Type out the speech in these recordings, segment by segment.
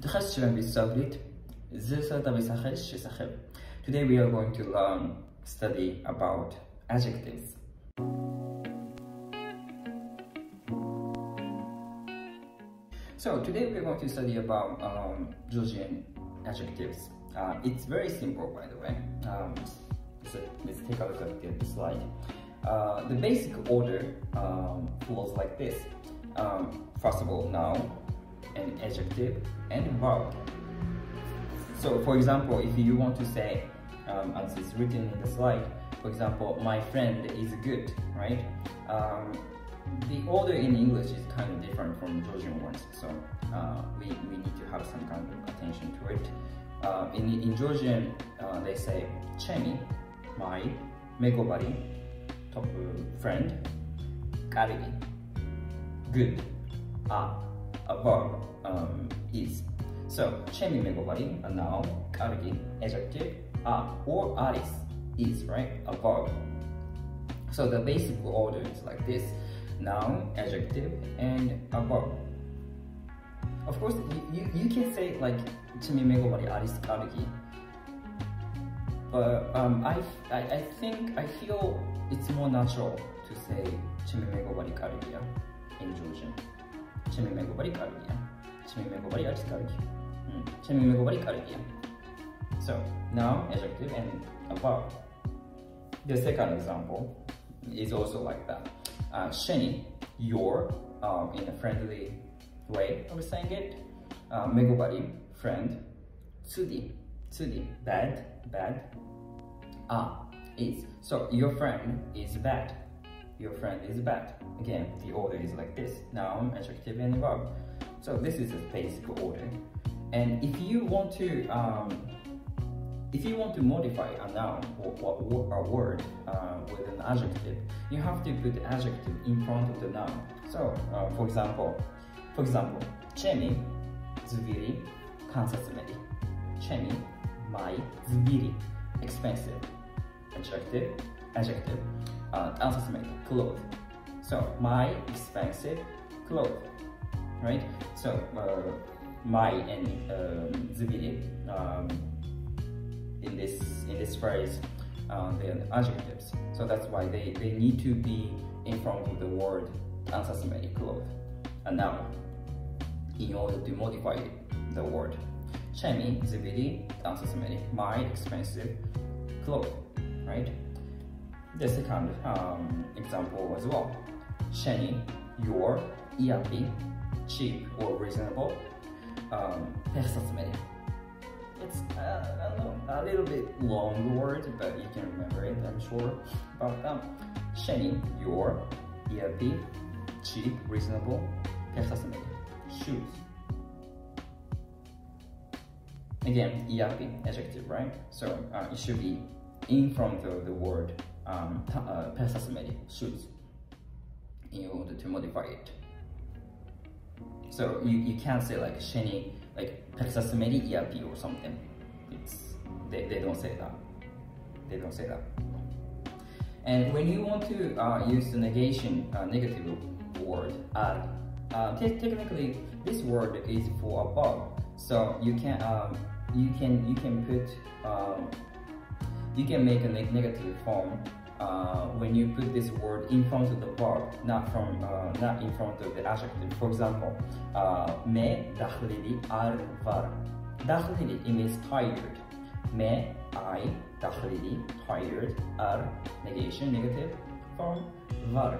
Today we are going to study about adjectives. So today we are going to study about Georgian adjectives. It's very simple, by the way. So let's take a look at the slide. The basic order flows like this. First of all, noun, an adjective, and verb. So for example, if you want to say, as is written in the slide, for example, my friend is good, right? The order in English is kind of different from Georgian ones, so we need to have some kind of attention to it. In Georgian, they say chemi, my, megobari, top friend, karigi, good, a verb, is. So chemi, megobari, a noun, karigi, adjective, or aris, is, right, a verb. So the basic order is like this: noun, adjective, and a verb. Of course, you can say like chimi, megobari, aris, karigi, but I feel it's more natural to say chimi, megobari, karigi in Georgian. Chimi, megobari, karigi, chimi, megobari, aris, karigi, chimi, megobari, karigi. So noun, adjective, and a verb. The second example is also like that. Sheni, your, in a friendly way of saying it. Megobari, friend. Tsudi, bad. Is. So your friend is bad. Your friend is bad. Again, the order is like this: noun, adjective, and verb. So this is a basic order. And if you want to modify a noun or a word with an adjective, you have to put the adjective in front of the noun. So, for example, chemi, zubiri, kansatsumeiri. Chemi, my, zubiri, expensive. Adjective, kansatsumeiri, clothes. So, my expensive clothes, right? So, my and zubiri. In this phrase, they are adjectives, so that's why they need to be in front of the word kansatsumeiri, clothes, a noun, in order to modify the word. Chemi, zubiri, kansatsumeiri, my, expensive, clothes, right? The second example as well. Sheni, your, iapi, cheap or reasonable, kansatsumeiri. It's a little bit long word, but you can remember it, I'm sure about that. Sheni, your, iapi, cheap, reasonable, kansatsumeiri, shoes. Again, iapi, adjective, right? So it should be in front of the word kansatsumeiri, shoes, in order to modify it. So you can't say like sheni, like kansatsumeiri iapi or something. They don't say that. They don't say that. And when you want to use the negation, negative word, technically this word is for a verb. So you can make a negative form when you put this word in front of the verb, not in front of the adjective. For example, me dakhlili ar var. Dakhlili, it means tired. Me, I, dakhlili, tired, ar, negation, negative form, var,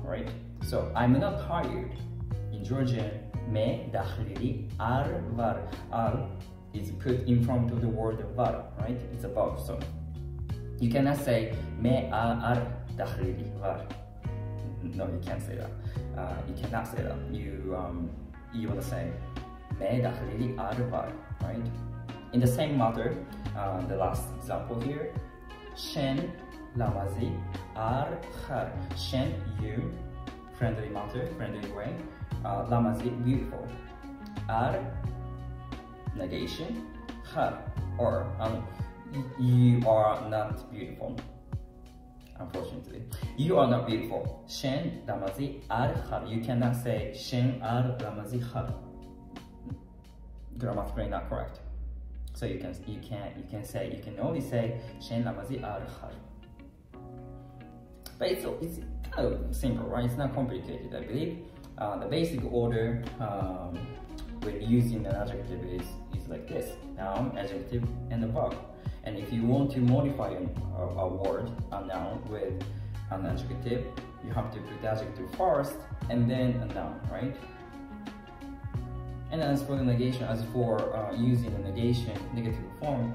right? So I'm not tired. In Georgian, me dakhlili ar var. Ar is put in front of the word var, right? It's a verb. So you cannot say me ar dakhlili var. No, you can't say that. You cannot say that. You want to say me dakhlili ar var, right? In the same matter, the last example here, shen lamazi ar khar. Shen, you, friendly matter, friendly way. Lamazi, beautiful. Ar, negation. Khar, or you are not beautiful. unfortunately. You are not beautiful. Shen ramazi ar har. You cannot say shen ar ramazi har. Grammatically not correct. So you can only say shen ramazi ar har. But it's kind of simple, right? It's not complicated, I believe. The basic order when using an adjective is like this: noun, adjective, and a verb. And if you want to modify a word, a noun, with an adjective, you have to put the adjective first and then a noun, right? And as for the negation, using the negation negative form,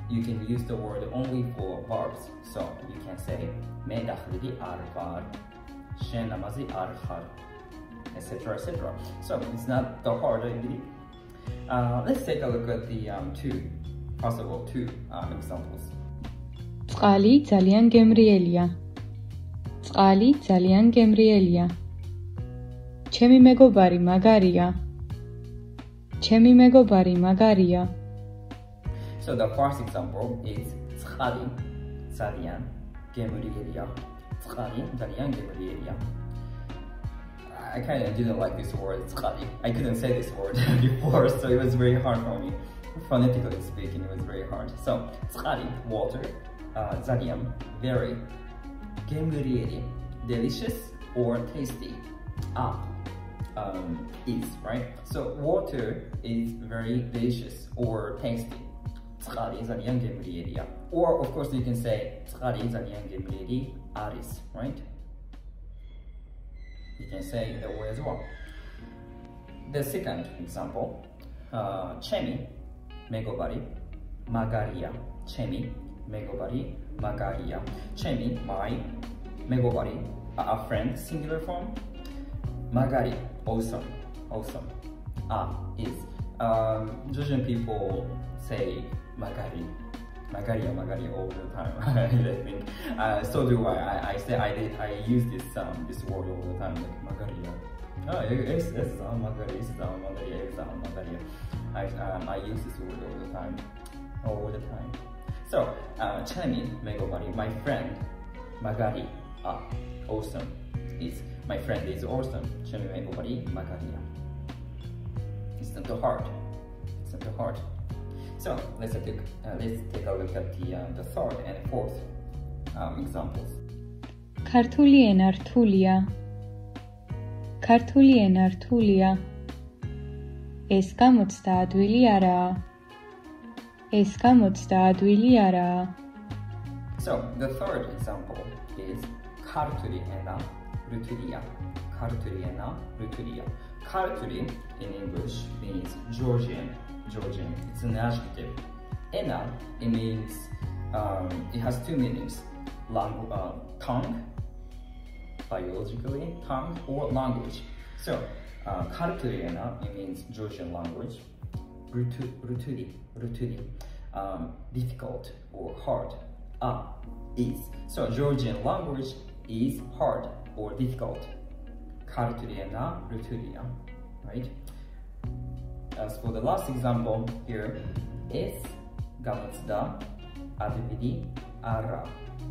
you can use the word only for verbs. So you can say me dakhli ar-var, shen namazi ar-har, etc., etc. So it's not that hard, I believe. Let's take a look at the two examples. წყალი ძალიან გემრიელია. წყალი ძალიან გემრიელია. ჩემი მეგობარი მაგარია. ჩემი მეგობარი მაგარია. So the first example is წყალი ძალიან გემრიელია. წყალი ძალიან გემრიელია. I kind of didn't like this word, წყალი. I couldn't say this word before, so it was very hard for me. Phonetically speaking, it was very hard. So, წყალი, water, ძალიან, very, გემრიელი, delicious or tasty, is, right? So, water is very delicious or tasty. წყალი ძალიან გემრიელია. Or, of course, you can say წყალი ძალიან გემრიელი არის, right? You can say it that way as well. The second example, ჩემი მეგობარი მაგარია. ჩემი მეგობარი მაგარია. ჩემი, my, მეგობარი, a friend, singular form. მაგარი, awesome, awesome. Is. Georgian people say magari, magaria all the time. I think. So do I. I use this word all the time, like magaria. Magaria. I use this word all the time. So, Chami megobari, my friend, magari, awesome. My friend is awesome. Chami megobari, magaria. It's not too hard. It's not too hard. So let's take a look at the third and fourth examples. ქართული ენა რთულია. ქართული ენა რთულია. ეს გამოცდა ადვილი არაა. ეს გამოცდა ადვილი არაა. So the third example is ქართული ენა რთულია. ქართული ენა რთულია. Ქართული in English means Georgian. It's an adjective. Ena, it means it has two meanings: tongue, biologically, tongue or language. So, Karturi ena, it means Georgian language. Ruturi, difficult or hard. Is. So, Georgian language is hard or difficult. Karturi ena ruturia, right? As for the last example here, es gamazda advidi ara.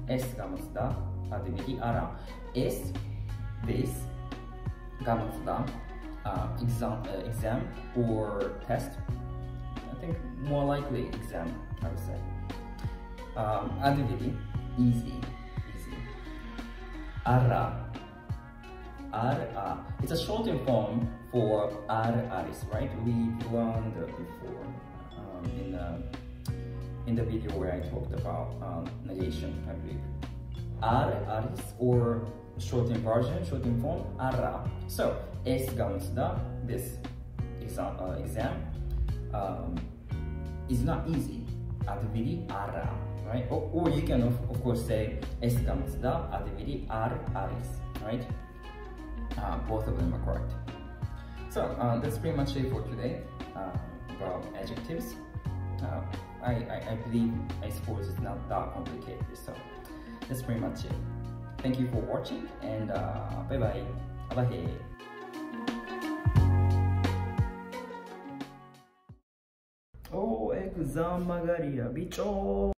Es gamazda advidi ara. Es this gamazda exam or test. I think more likely exam, I would say. Advidi easy. Ara. It's a shortened form for aris, right? We learned before in the video where I talked about negation, I believe. Aris or shortened version, shortened form, ara. So es gamsda, this exam is not easy. Advidi ara, right? Or you can of course say es gamsda advidi aris, right? Both of them are correct. So that's pretty much it for today about adjectives. I believe, I suppose it's not that complicated, so that's pretty much it. Thank you for watching, and bye bye. Bye. Oh, exam magaria, bicho.